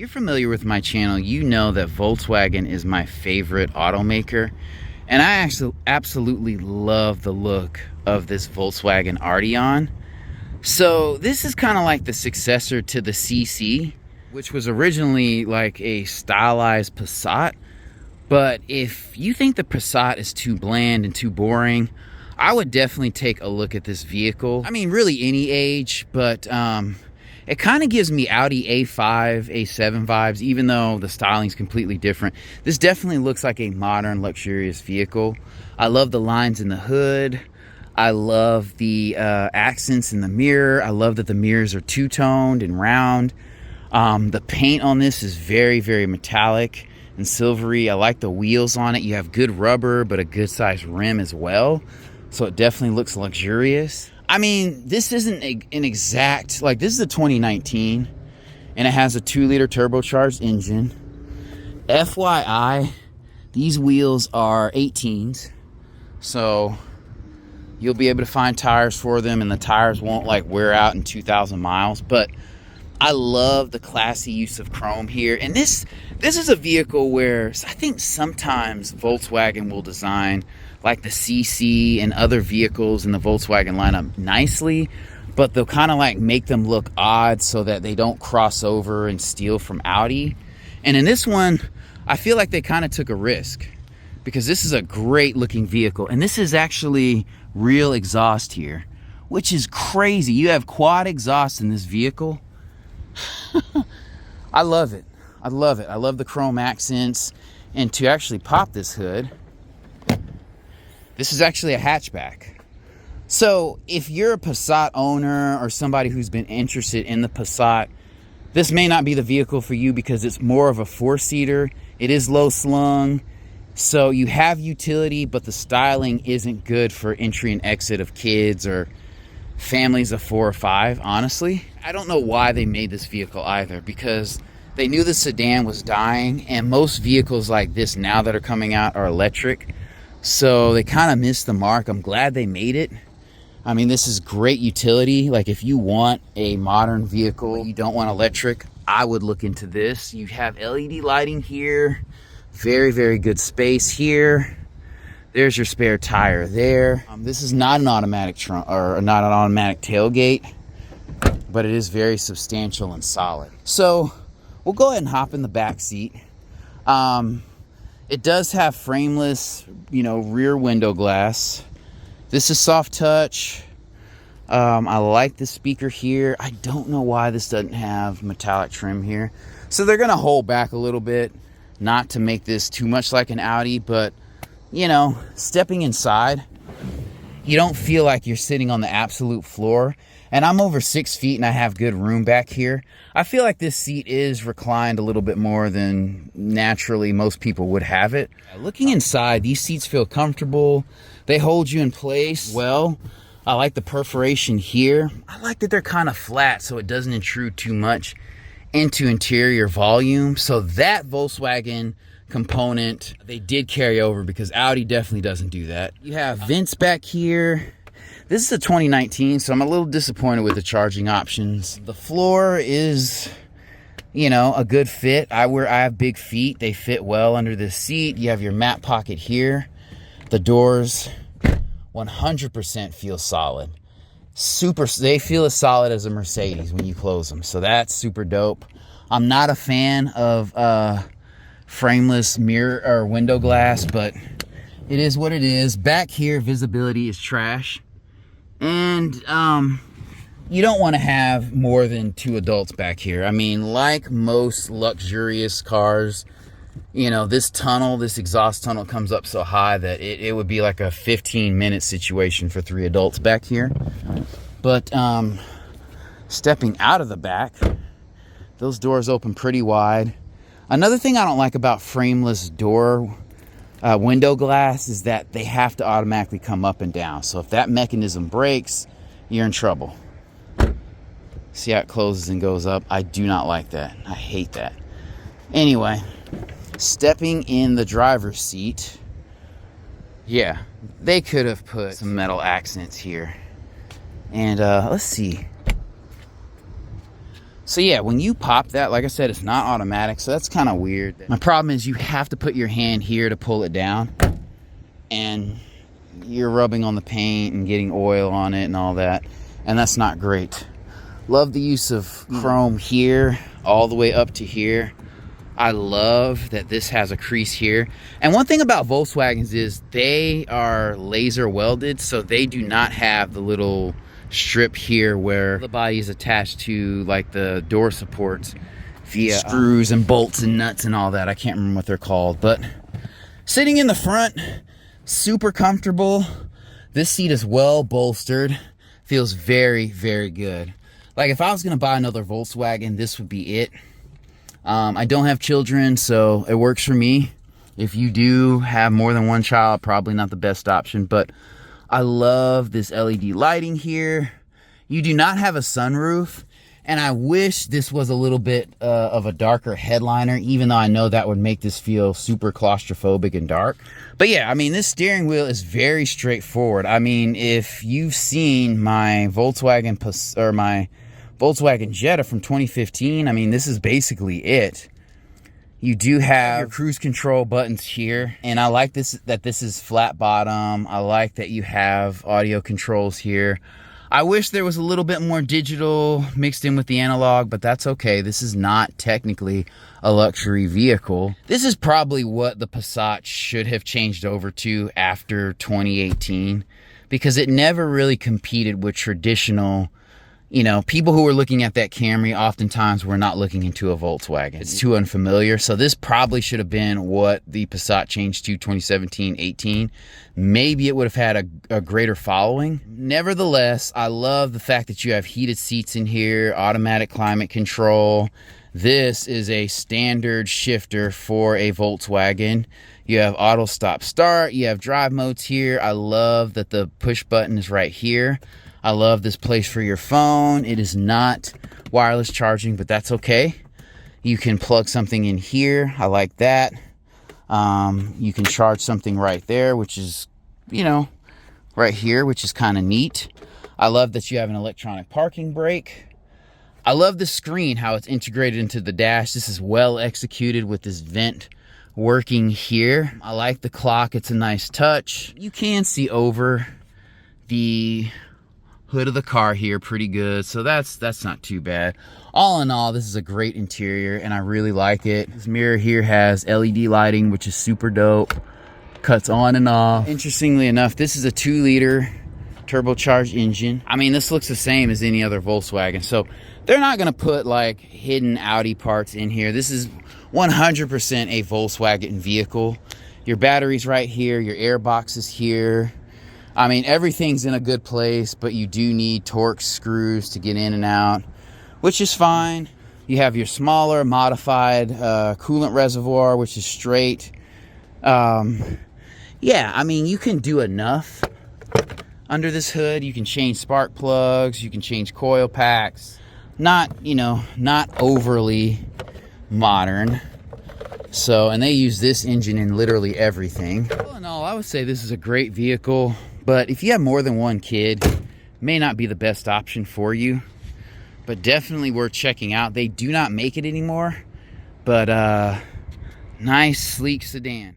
you're familiar with my channel, you know that Volkswagen is my favorite automaker. And I actually absolutely love the look of this Volkswagen Arteon. So this is kind of like the successor to the CC, which was originally like a stylized Passat. But if you think the Passat is too bland and too boring, I would definitely take a look at this vehicle. I mean, really any age, but it kind of gives me Audi A5, A7 vibes, even though the styling is completely different. This definitely looks like a modern, luxurious vehicle. I love the lines in the hood. I love the accents in the mirror. I love that the mirrors are two-toned and round. The paint on this is very, very metallic and silvery. I like the wheels on it. You have good rubber, but a good sized rim as well. So it definitely looks luxurious. I mean, this isn't an exact, like this is a 2019 and it has a 2-liter turbocharged engine. FYI, these wheels are 18s. So you'll be able to find tires for them and the tires won't like wear out in 2,000 miles. But I love the classy use of chrome here. And this is a vehicle where I think sometimes Volkswagen will design like the CC and other vehicles in the Volkswagen lineup nicely, but they'll kind of like make them look odd so that they don't cross over and steal from Audi. And in this one, I feel like they kind of took a risk because this is a great looking vehicle. And this is actually real exhaust here, which is crazy. You have quad exhaust in this vehicle. I love it. I love it. I love the chrome accents. And to actually pop this hood, this is actually a hatchback. So if you're a Passat owner or somebody who's been interested in the Passat, this may not be the vehicle for you because it's more of a 4-seater. It is low slung. So you have utility, but the styling isn't good for entry and exit of kids or families of 4 or 5, honestly. I don't know why they made this vehicle either, because they knew the sedan was dying, and most vehicles like this now that are coming out are electric. So they kind of missed the mark. I'm glad they made it. I mean, this is great utility. Like if you want a modern vehicle, you don't want electric, I would look into this. You have LED lighting here. Very, very good space here. There's your spare tire there. This is not an automatic trunk or not an automatic tailgate, but it is very substantial and solid. So we'll go ahead and hop in the back seat. It does have frameless, rear window glass. This is soft touch. I like the speaker here. I don't know why this doesn't have metallic trim here. So they're gonna hold back a little bit, not to make this too much like an Audi, but stepping inside, you don't feel like you're sitting on the absolute floor. And I'm over 6 feet and I have good room back here. I feel like this seat is reclined a little bit more than naturally most people would have it. Looking inside, these seats feel comfortable. They hold you in place well. I like the perforation here. I like that they're kind of flat so it doesn't intrude too much into interior volume. So that Volkswagen component, they did carry over because Audi definitely doesn't do that. You have vents back here. This is a 2019, so I'm a little disappointed with the charging options. The floor is, a good fit. I have big feet. They fit well under this seat. You have your mat pocket here. The doors 100% feel solid. They feel as solid as a Mercedes when you close them. So that's super dope. I'm not a fan of frameless mirror or window glass, but it is what it is. Back here, visibility is trash. And you don't want to have more than 2 adults back here. I mean, like most luxurious cars, this exhaust tunnel comes up so high that it would be like a 15-minute situation for 3 adults back here. But stepping out of the back, those doors open pretty wide. Another thing I don't like about frameless window glass is that they have to automatically come up and down. So if that mechanism breaks, you're in trouble. See how it closes and goes up? I do not like that. I hate that. Anyway, stepping in the driver's seat, yeah, they could have put some metal accents here. And let's see. So yeah, when you pop that, like I said, it's not automatic, so that's kind of weird. My problem is you have to put your hand here to pull it down, and you're rubbing on the paint and getting oil on it and all that, and that's not great. Love the use of chrome here all the way up to here. I love that this has a crease here. And one thing about Volkswagens is they are laser welded, so they do not have the little strip here where the body is attached to like the door supports via screws and bolts and nuts and all that. I can't remember what they're called, but sitting in the front, super comfortable. This seat is well bolstered, feels very, very good. Like if I was gonna buy another Volkswagen, this would be it. I don't have children, so it works for me. If you do have more than one child, probably not the best option, but I love this LED lighting here. You do not have a sunroof, and I wish this was a little bit of a darker headliner, even though I know that would make this feel super claustrophobic and dark. But yeah, I mean, this steering wheel is very straightforward. I mean, if you've seen my Volkswagen Jetta from 2015, I mean, this is basically it. You do have your cruise control buttons here, and I like that this is flat bottom. I like that you have audio controls here. I wish there was a little bit more digital mixed in with the analog, but that's okay. This is not technically a luxury vehicle. This is probably what the Passat should have changed over to after 2018, because it never really competed with traditional, you know, people who were looking at that Camry oftentimes were not looking into a Volkswagen. It's too unfamiliar. So this probably should have been what the Passat changed to 2017, 18. Maybe it would have had a greater following. Nevertheless, I love the fact that you have heated seats in here, automatic climate control. This is a standard shifter for a Volkswagen. You have auto stop start. You have drive modes here. I love that the push button is right here. I love this place for your phone. It is not wireless charging, but that's okay. You can plug something in here. I like that. You can charge something right there, which is, you know, right here, which is kind of neat. I love that you have an electronic parking brake. I love the screen, how it's integrated into the dash. This is well executed with this vent working here. I like the clock. It's a nice touch. You can see over the hood of the car here pretty good, so that's not too bad. All in all, this is a great interior and I really like it. This mirror here has LED lighting, which is super dope. Cuts on and off. Interestingly enough, this is a 2-liter turbocharged engine. I mean, this looks the same as any other Volkswagen, so they're not gonna put like hidden Audi parts in here. This is 100% a Volkswagen vehicle. Your battery's right here, your air box is here. I mean, everything's in a good place, but you do need Torx screws to get in and out, which is fine. You have your smaller modified coolant reservoir, which is straight. Yeah, I mean, you can do enough under this hood. You can change spark plugs, you can change coil packs. Not, you know, not overly modern. So, and they use this engine in literally everything. All in all, I would say this is a great vehicle. But if you have more than one kid, it may not be the best option for you, but definitely worth checking out. They do not make it anymore, but nice, sleek sedan.